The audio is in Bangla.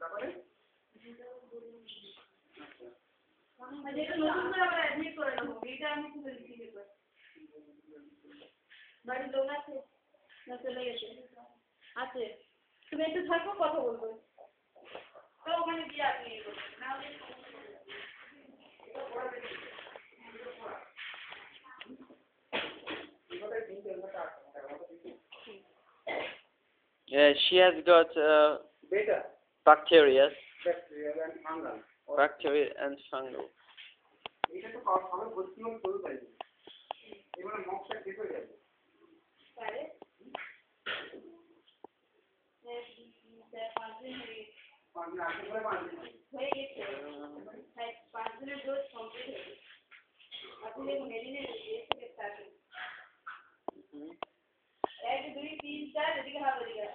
তারপরে যেটা নতুন করে আবার অ্যাডমিট করে নেবো, এটা আমি কি বলছি পেপার বাড়ির লোক আছে না চলে গেছে? আছে, তুমি একটু থাকো, কথা বলবো। তো ওখানে গিয়ে আপনি না হলে Yeah, she has got beta bacteria and fungal. bacteria and fungal. এটা তো সবাই ভর্তি হয়ে শুরু করে দিবে, এবারে মক্সটা ঠিক হয়ে যাবে পারে 5 দিন হয়ে গেছে 5 দিনের ডোজ কমপ্লিট হয়ে গেছে। আপনি দেখুন মেডিনে দিয়েছে স্টার্টিং 1 2 3 4 এদিকে হাত এদিকে